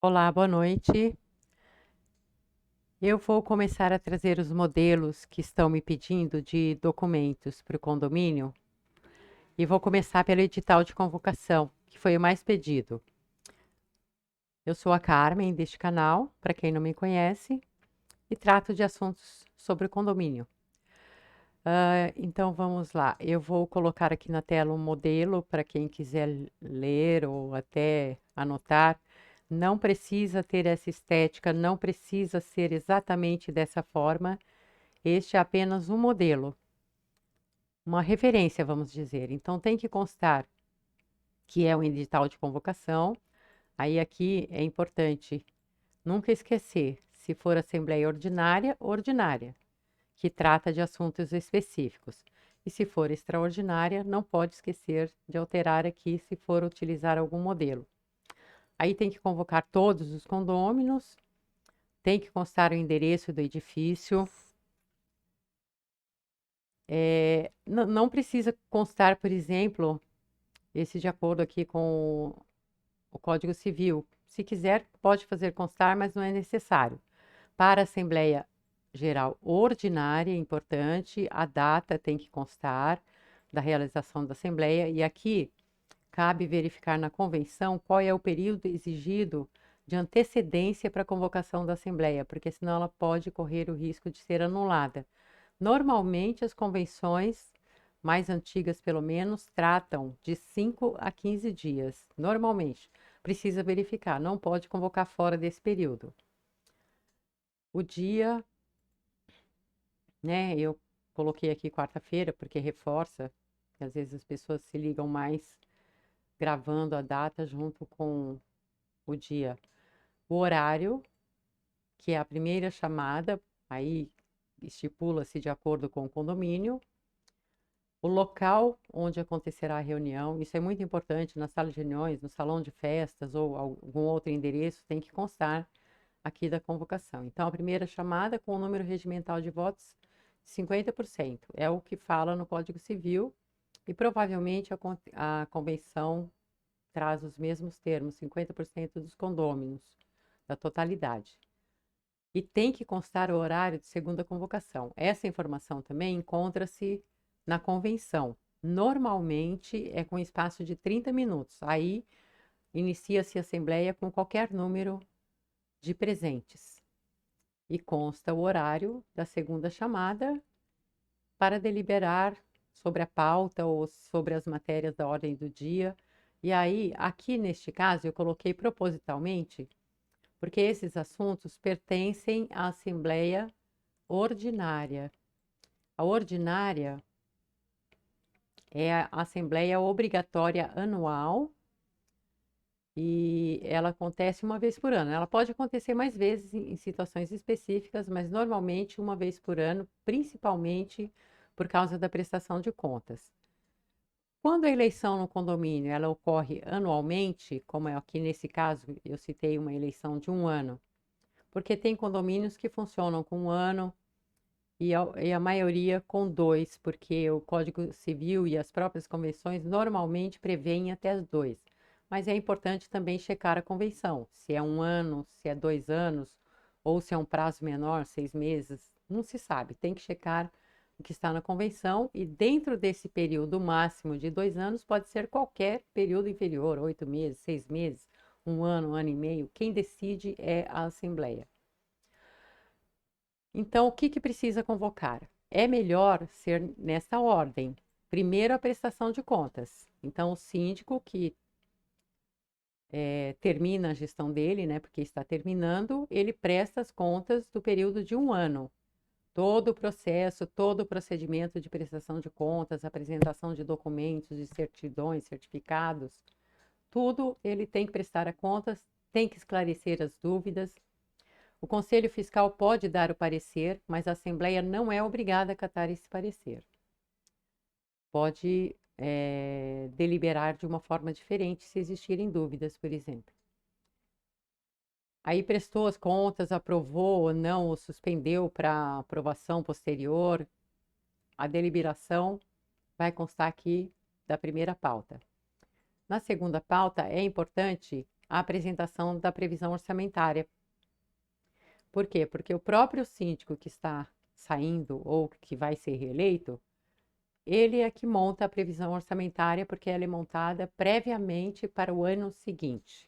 Olá, boa noite. Eu vou começar a trazer os modelos que estão me pedindo de documentos para o condomínio e vou começar pelo edital de convocação, que foi o mais pedido. Eu sou a Carmen deste canal, para quem não me conhece, e trato de assuntos sobre o condomínio. Então vamos lá, eu vou colocar aqui na tela um modelo para quem quiser ler ou até anotar. Não precisa ter essa estética, não precisa ser exatamente dessa forma. Este é apenas um modelo, uma referência, vamos dizer. Então tem que constar que é um edital de convocação. Aí aqui é importante nunca esquecer, se for assembleia ordinária, ordinária, que trata de assuntos específicos. E se for extraordinária, não pode esquecer de alterar aqui se for utilizar algum modelo. Aí tem que convocar todos os condôminos, tem que constar o endereço do edifício. Não precisa constar, por exemplo, esse de acordo aqui com o Código Civil. Se quiser, pode fazer constar, mas não é necessário. Para a Assembleia Geral Ordinária, é importante, a data tem que constar da realização da Assembleia, e aqui cabe verificar na convenção qual é o período exigido de antecedência para a convocação da Assembleia, porque senão ela pode correr o risco de ser anulada. Normalmente, as convenções mais antigas, pelo menos, tratam de 5 a 15 dias. Normalmente, precisa verificar, não pode convocar fora desse período. O dia, né, eu coloquei aqui quarta-feira, porque reforça que às vezes as pessoas se ligam mais gravando a data junto com o dia. O horário, que é a primeira chamada, aí estipula-se de acordo com o condomínio. O local onde acontecerá a reunião, isso é muito importante, na sala de reuniões, no salão de festas ou algum outro endereço, tem que constar aqui da convocação. Então, a primeira chamada com o número regimental de votos, 50%. É o que fala no Código Civil e provavelmente a convenção traz os mesmos termos, 50% dos condôminos, da totalidade. E tem que constar o horário de segunda convocação. Essa informação também encontra-se na convenção. Normalmente é com espaço de 30 minutos. Aí inicia-se a assembleia com qualquer número de presentes. E consta o horário da segunda chamada para deliberar sobre a pauta ou sobre as matérias da ordem do dia. E aí, aqui neste caso, eu coloquei propositalmente, porque esses assuntos pertencem à Assembleia Ordinária. A ordinária é a Assembleia Obrigatória Anual e ela acontece uma vez por ano. Ela pode acontecer mais vezes em situações específicas, mas normalmente uma vez por ano, principalmente por causa da prestação de contas. Quando a eleição no condomínio ela ocorre anualmente, como é aqui nesse caso, eu citei uma eleição de um ano, porque tem condomínios que funcionam com um ano e a maioria com dois, porque o Código Civil e as próprias convenções normalmente prevêem até dois. Mas é importante também checar a convenção, se é um ano, se é 2 anos, ou se é um prazo menor, 6 meses, não se sabe. Tem que checar o que está na convenção e dentro desse período máximo de 2 anos pode ser qualquer período inferior, 8 meses, 6 meses, um ano e meio. Quem decide é a Assembleia. Então, o que que precisa convocar? É melhor ser nessa ordem. Primeiro, a prestação de contas. Então, o síndico que termina a gestão dele, né, porque está terminando, ele presta as contas do período de um ano. Todo o processo, todo o procedimento de prestação de contas, apresentação de documentos, de certidões, certificados, tudo ele tem que prestar a contas, tem que esclarecer as dúvidas. O Conselho Fiscal pode dar o parecer, mas a Assembleia não é obrigada a acatar esse parecer. Pode deliberar de uma forma diferente se existirem dúvidas, por exemplo. Aí prestou as contas, aprovou ou não, ou suspendeu para aprovação posterior. A deliberação vai constar aqui da primeira pauta. Na segunda pauta, é importante a apresentação da previsão orçamentária. Por quê? Porque o próprio síndico que está saindo ou que vai ser reeleito, ele é que monta a previsão orçamentária, porque ela é montada previamente para o ano seguinte.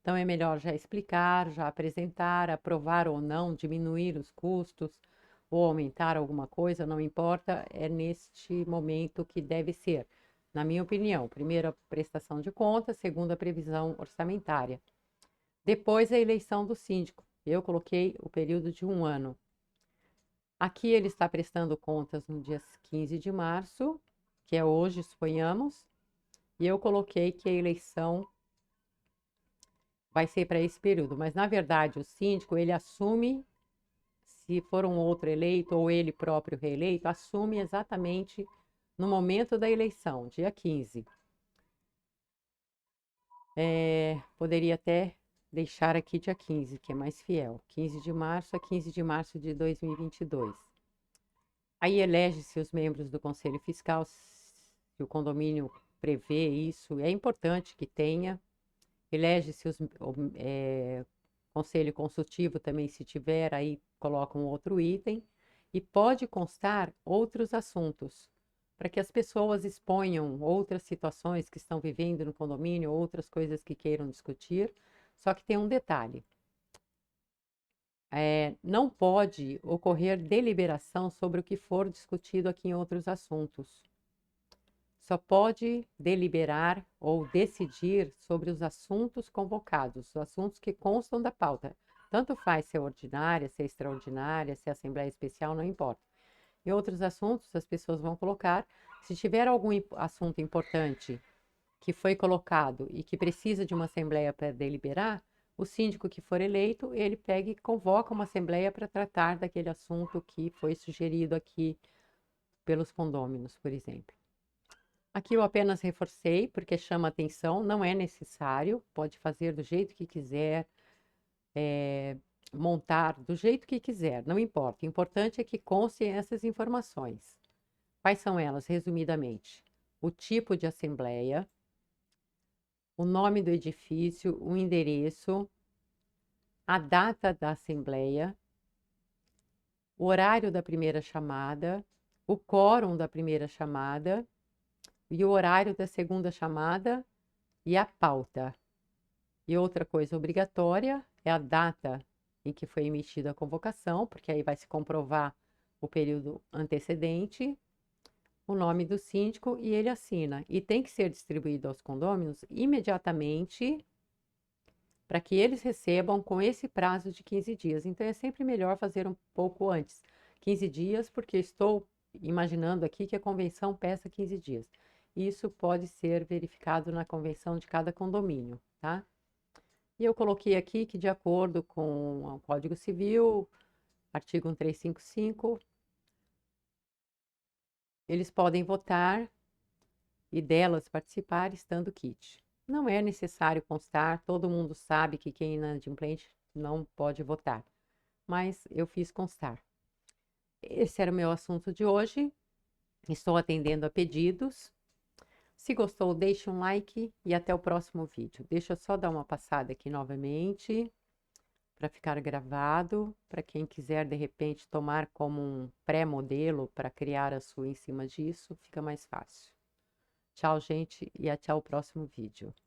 Então, é melhor já explicar, já apresentar, aprovar ou não, diminuir os custos ou aumentar alguma coisa, não importa, é neste momento que deve ser. Na minha opinião, primeiro a prestação de contas, segundo a previsão orçamentária. Depois a eleição do síndico. Eu coloquei o período de 1 ano. Aqui ele está prestando contas no dia 15 de março, que é hoje, suponhamos, e eu coloquei que a eleição vai ser para esse período. Mas, na verdade, o síndico, ele assume, se for um outro eleito ou ele próprio reeleito, assume exatamente no momento da eleição, dia 15. Poderia até deixar aqui dia 15, que é mais fiel. 15 de março a 15 de março de 2022. Aí elege-se os membros do Conselho Fiscal, se o condomínio prevê isso, é importante que tenha. Elege-se o Conselho Consultivo também, se tiver, aí coloca um outro item. E pode constar outros assuntos, para que as pessoas exponham outras situações que estão vivendo no condomínio, outras coisas que queiram discutir. Só que tem um detalhe. Não pode ocorrer deliberação sobre o que for discutido aqui em outros assuntos. Só pode deliberar ou decidir sobre os assuntos convocados, os assuntos que constam da pauta. Tanto faz se é ordinária, se é extraordinária, se é assembleia especial, não importa. Em outros assuntos, as pessoas vão colocar. Se tiver algum assunto importante que foi colocado e que precisa de uma assembleia para deliberar, o síndico que for eleito, ele pega e convoca uma assembleia para tratar daquele assunto que foi sugerido aqui pelos condôminos, por exemplo. Aqui eu apenas reforcei porque chama atenção, não é necessário, pode fazer do jeito que quiser, montar do jeito que quiser, não importa. O importante é que constem essas informações. Quais são elas, resumidamente? O tipo de assembleia, o nome do edifício, o endereço, a data da assembleia, o horário da primeira chamada, o quórum da primeira chamada e o horário da segunda chamada e a pauta. E outra coisa obrigatória é a data em que foi emitida a convocação, porque aí vai se comprovar o período antecedente, o nome do síndico e ele assina. E tem que ser distribuído aos condôminos imediatamente para que eles recebam com esse prazo de 15 dias. Então, é sempre melhor fazer um pouco antes. 15 dias, porque estou imaginando aqui que a convenção peça 15 dias. Isso pode ser verificado na convenção de cada condomínio, tá? E eu coloquei aqui que, de acordo com o Código Civil, artigo 1355, eles podem votar e delas participar estando kit. Não é necessário constar, todo mundo sabe que quem é inadimplente não pode votar, mas eu fiz constar. Esse era o meu assunto de hoje. Estou atendendo a pedidos. Se gostou, deixe um like e até o próximo vídeo. Deixa eu só dar uma passada aqui novamente para ficar gravado, para quem quiser de repente tomar como um pré-modelo para criar a sua em cima disso, fica mais fácil. Tchau, gente, e até o próximo vídeo.